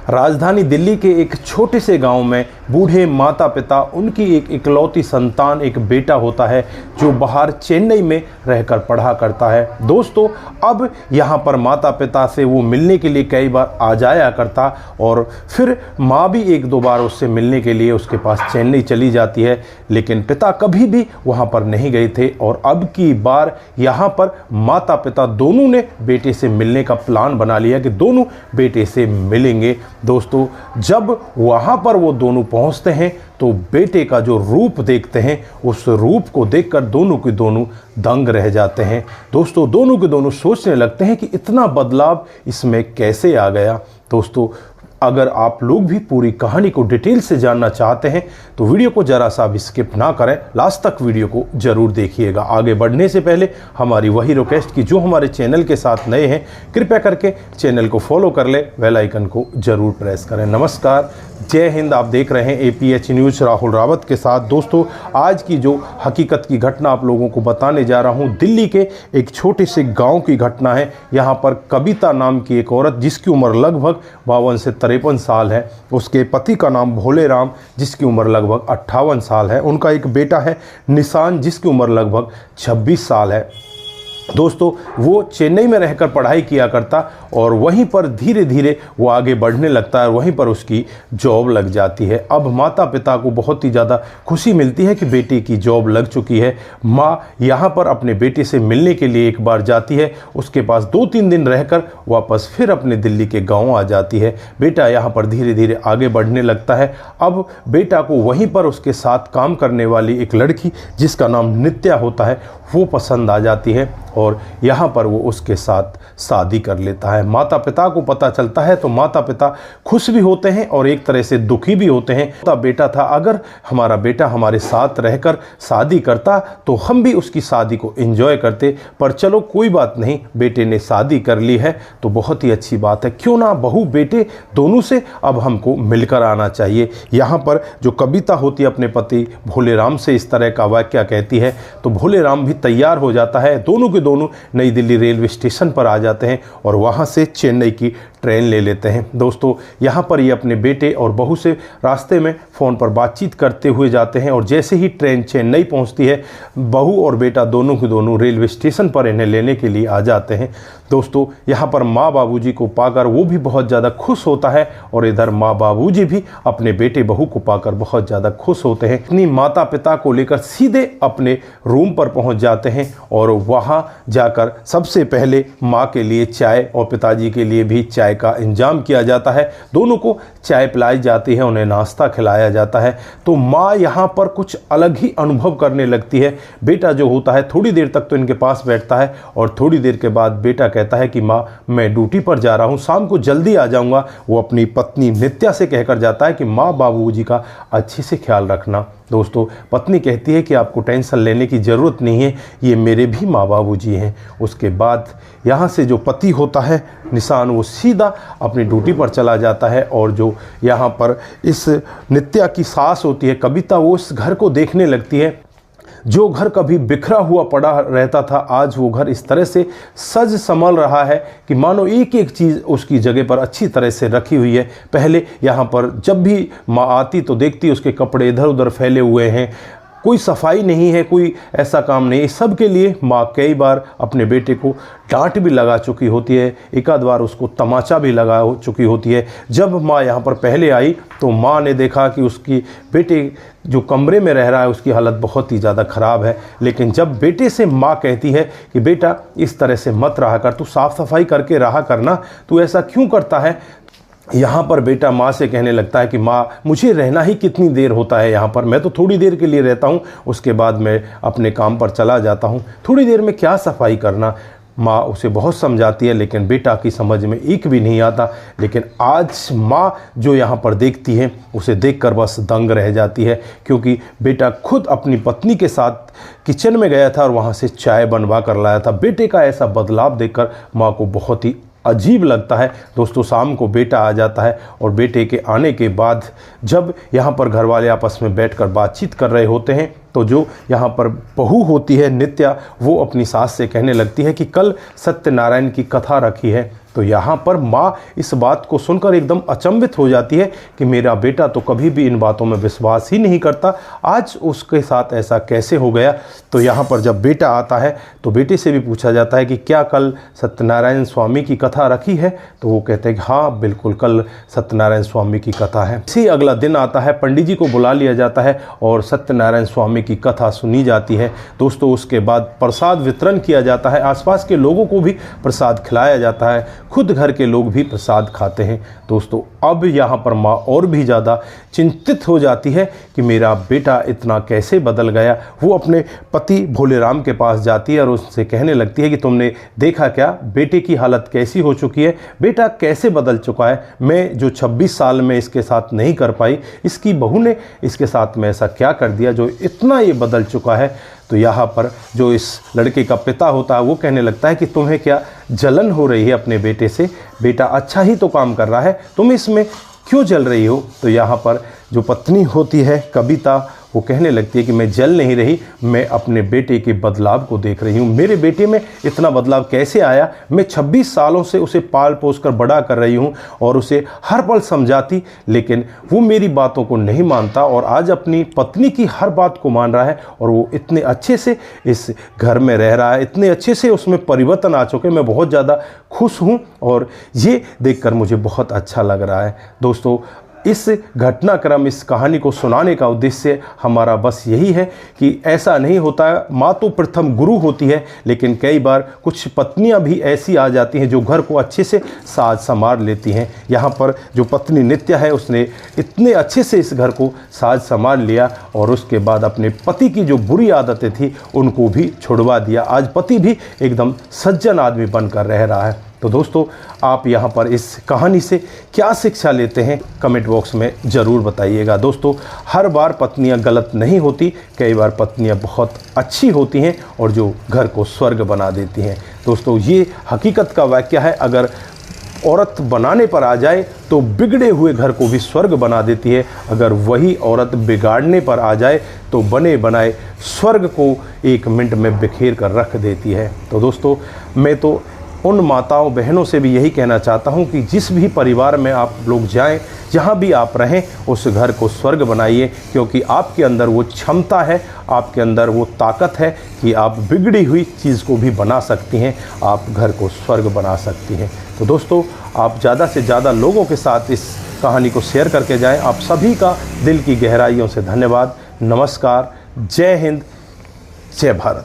राजधानी दिल्ली के एक छोटे से गांव में बूढ़े माता पिता, उनकी एक इकलौती संतान, एक बेटा होता है जो बाहर चेन्नई में रहकर पढ़ा करता है। दोस्तों, अब यहाँ पर माता पिता से वो मिलने के लिए कई बार आ जाया करता और फिर माँ भी एक दो बार उससे मिलने के लिए उसके पास चेन्नई चली जाती है, लेकिन पिता कभी भी वहाँ पर नहीं गए थे। और अब की बार यहाँ पर माता पिता दोनों ने बेटे से मिलने का प्लान बना लिया कि दोनों बेटे से मिलेंगे। दोस्तों, जब वहाँ पर वो दोनों पहुँचते हैं तो बेटे का जो रूप देखते हैं, उस रूप को देखकर दोनों के दोनों दंग रह जाते हैं। दोस्तों, दोनों के दोनों सोचने लगते हैं कि इतना बदलाव इसमें कैसे आ गया। दोस्तों, अगर आप लोग भी पूरी कहानी को डिटेल से जानना चाहते हैं तो वीडियो को ज़रा सा भी स्किप ना करें, लास्ट तक वीडियो को ज़रूर देखिएगा। आगे बढ़ने से पहले हमारी वही रिक्वेस्ट कि जो हमारे चैनल के साथ नए हैं, कृपया करके चैनल को फॉलो कर ले, बेल आइकन को ज़रूर प्रेस करें। नमस्कार, जय हिंद। आप देख रहे हैं APH न्यूज़ राहुल रावत के साथ। दोस्तों, आज की जो हकीकत की घटना आप लोगों को बताने जा रहा हूं, दिल्ली के एक छोटे से गांव की घटना है। यहां पर कविता नाम की एक औरत, जिसकी उम्र लगभग 52 से 53 साल है, उसके पति का नाम भोले राम, जिसकी उम्र लगभग 58 साल है। उनका एक बेटा है निशान, जिसकी उम्र लगभग 26 साल है। दोस्तों, वो चेन्नई में रहकर पढ़ाई किया करता और वहीं पर धीरे धीरे वो आगे बढ़ने लगता है और वहीं पर उसकी जॉब लग जाती है। अब माता पिता को बहुत ही ज़्यादा खुशी मिलती है कि बेटे की जॉब लग चुकी है। माँ यहाँ पर अपने बेटे से मिलने के लिए एक बार जाती है, उसके पास 2-3 दिन रहकर वापस फिर अपने दिल्ली के गाँव आ जाती है। बेटा यहाँ पर धीरे धीरे आगे बढ़ने लगता है। अब बेटा को वहीं पर उसके साथ काम करने वाली एक लड़की, जिसका नाम नित्या होता है, वो पसंद आ जाती है और यहाँ पर वो उसके साथ शादी कर लेता है। माता पिता को पता चलता है तो माता पिता खुश भी होते हैं और एक तरह से दुखी भी होते हैं। तो बेटा था, अगर हमारा बेटा हमारे साथ रहकर शादी करता तो हम भी उसकी शादी को एंजॉय करते, पर चलो कोई बात नहीं, बेटे ने शादी कर ली है तो बहुत ही अच्छी बात है। क्यों ना बहू बेटे दोनों से अब हमको मिलकर आना चाहिए। यहाँ पर जो कविता होती है अपने पति भोले राम से इस तरह का वाक्य कहती है तो भोले राम भी तैयार हो जाता है। दोनों के दोनों नई दिल्ली रेलवे स्टेशन पर आ जाते हैं और वहाँ से चेन्नई की ट्रेन ले लेते हैं। दोस्तों, यहाँ पर ये अपने बेटे और बहू से रास्ते में फ़ोन पर बातचीत करते हुए जाते हैं और जैसे ही ट्रेन चेन्नई पहुँचती है, बहू और बेटा दोनों के दोनों रेलवे स्टेशन पर इन्हें लेने के लिए आ जाते हैं। दोस्तों, यहाँ पर माँ बाबूजी को पाकर वो भी बहुत ज़्यादा खुश होता है और इधर माँ बाबूजी भी अपने बेटे बहू को पाकर बहुत ज़्यादा खुश होते हैं। अपनी माता पिता को लेकर सीधे अपने रूम पर पहुँच जाते हैं और वहाँ जाकर सबसे पहले माँ के लिए चाय और पिताजी के लिए भी चाय का इंतजाम किया जाता है। दोनों को चाय पिलाई जाती है, उन्हें नाश्ता खिलाया जाता है। तो माँ यहाँ पर कुछ अलग ही अनुभव करने लगती है। बेटा जो होता है थोड़ी देर तक तो इनके पास बैठता है और थोड़ी देर के बाद बेटा कहता है कि माँ, मैं ड्यूटी पर जा रहा हूँ, शाम को जल्दी आ जाऊँगा। वो अपनी पत्नी नित्या से कहकर जाता है कि माँ बाबूजी का अच्छे से ख्याल रखना। दोस्तों, पत्नी कहती है कि आपको टेंशन लेने की ज़रूरत नहीं है, ये मेरे भी माँ बाबूजी हैं। उसके बाद यहाँ से जो पति होता है निशान, वो सीधा अपनी ड्यूटी पर चला जाता है और जो यहाँ पर इस नित्या की सास होती है कविता, वो इस घर को देखने लगती है। जो घर कभी बिखरा हुआ पड़ा रहता था, आज वो घर इस तरह से सज संभल रहा है कि मानो एक एक चीज़ उसकी जगह पर अच्छी तरह से रखी हुई है। पहले यहाँ पर जब भी माँ आती तो देखती उसके कपड़े इधर उधर फैले हुए हैं, कोई सफाई नहीं है, कोई ऐसा काम नहीं है। सब के लिए माँ कई बार अपने बेटे को डांट भी लगा चुकी होती है, एक आध बार उसको तमाचा भी लगा चुकी होती है। जब माँ यहाँ पर पहले आई तो माँ ने देखा कि उसकी बेटे जो कमरे में रह रहा है उसकी हालत बहुत ही ज़्यादा ख़राब है। लेकिन जब बेटे से माँ कहती है कि बेटा इस तरह से मत रहा कर, तू साफ़ सफाई करके रहा करना, तू ऐसा क्यों करता है, यहाँ पर बेटा माँ से कहने लगता है कि माँ, मुझे रहना ही कितनी देर होता है यहाँ पर, मैं तो थोड़ी देर के लिए रहता हूँ, उसके बाद मैं अपने काम पर चला जाता हूँ, थोड़ी देर में क्या सफाई करना। माँ उसे बहुत समझाती है लेकिन बेटा की समझ में एक भी नहीं आता। लेकिन आज माँ जो यहाँ पर देखती है उसे देखकर बस दंग रह जाती है, क्योंकि बेटा खुद अपनी पत्नी के साथ किचन में गया था और वहाँ से चाय बनवा कर लाया था। बेटे का ऐसा बदलाव देखकर माँ को बहुत ही अजीब लगता है। दोस्तों, शाम को बेटा आ जाता है और बेटे के आने के बाद जब यहाँ पर घर वाले आपस में बैठकर बातचीत कर रहे होते हैं तो जो यहाँ पर बहू होती है नित्या, वो अपनी सास से कहने लगती है कि कल सत्यनारायण की कथा रखी है, तो यहाँ पर माँ इस बात को सुनकर एकदम अचंभित हो जाती है कि मेरा बेटा तो कभी भी इन बातों में विश्वास ही नहीं करता, आज उसके साथ ऐसा कैसे हो गया। तो यहाँ पर जब बेटा आता है तो बेटे से भी पूछा जाता है कि क्या कल सत्यनारायण स्वामी की कथा रखी है। तो वो कहते हैं कि हाँ बिल्कुल, कल सत्यनारायण स्वामी की कथा है। इसी अगला दिन आता है, पंडित जी को बुला लिया जाता है और सत्यनारायण स्वामी की कथा सुनी जाती है। दोस्तों उसके बाद प्रसाद वितरण किया जाता है, आसपास के लोगों को भी प्रसाद खिलाया जाता है, खुद घर के लोग भी प्रसाद खाते हैं। दोस्तों अब यहाँ पर माँ और भी ज़्यादा चिंतित हो जाती है कि मेरा बेटा इतना कैसे बदल गया। वो अपने पति भोलेराम के पास जाती है और उससे कहने लगती है कि तुमने देखा क्या, बेटे की हालत कैसी हो चुकी है, बेटा कैसे बदल चुका है। मैं जो 26 साल में इसके साथ नहीं कर पाई, इसकी बहू ने इसके साथ में ऐसा क्या कर दिया जो इतना ये बदल चुका है। तो यहाँ पर जो इस लड़के का पिता होता है वो कहने लगता है कि तुम्हें क्या जलन हो रही है अपने बेटे से, बेटा अच्छा ही तो काम कर रहा है, तुम इसमें क्यों जल रही हो। तो यहाँ पर जो पत्नी होती है कविता, वो कहने लगती है कि मैं जल नहीं रही, मैं अपने बेटे के बदलाव को देख रही हूँ। मेरे बेटे में इतना बदलाव कैसे आया, मैं 26 सालों से उसे पाल पोस कर बड़ा कर रही हूँ और उसे हर पल समझाती, लेकिन वो मेरी बातों को नहीं मानता और आज अपनी पत्नी की हर बात को मान रहा है और वो इतने अच्छे से इस घर में रह रहा है, इतने अच्छे से उसमें परिवर्तन आ चुके। मैं बहुत ज़्यादा खुश हूँ और ये देखकर मुझे बहुत अच्छा लग रहा है। दोस्तों इस घटनाक्रम, इस कहानी को सुनाने का उद्देश्य हमारा बस यही है कि ऐसा नहीं होता है, माँ तो प्रथम गुरु होती है, लेकिन कई बार कुछ पत्नियां भी ऐसी आ जाती हैं जो घर को अच्छे से साज संवार लेती हैं। यहाँ पर जो पत्नी नित्या है उसने इतने अच्छे से इस घर को साज संवार लिया और उसके बाद अपने पति की जो बुरी आदतें थी उनको भी छुड़वा दिया। आज पति भी एकदम सज्जन आदमी बनकर रह रहा है। तो दोस्तों आप यहाँ पर इस कहानी से क्या शिक्षा लेते हैं कमेंट बॉक्स में ज़रूर बताइएगा। दोस्तों हर बार पत्नियाँ गलत नहीं होती, कई बार पत्नियाँ बहुत अच्छी होती हैं और जो घर को स्वर्ग बना देती हैं। दोस्तों ये हकीकत का वाक्य है, अगर औरत बनाने पर आ जाए तो बिगड़े हुए घर को भी स्वर्ग बना देती है, अगर वही औरत बिगाड़ने पर आ जाए तो बने बनाए स्वर्ग को 1 मिनट में बिखेर कर रख देती है। तो दोस्तों मैं तो उन माताओं बहनों से भी यही कहना चाहता हूं कि जिस भी परिवार में आप लोग जाएं, जहां भी आप रहें, उस घर को स्वर्ग बनाइए, क्योंकि आपके अंदर वो क्षमता है, आपके अंदर वो ताकत है कि आप बिगड़ी हुई चीज़ को भी बना सकती हैं, आप घर को स्वर्ग बना सकती हैं। तो दोस्तों आप ज़्यादा से ज़्यादा लोगों के साथ इस कहानी को शेयर करके जाएँ। आप सभी का दिल की गहराइयों से धन्यवाद। नमस्कार, जय हिंद, जय भारत।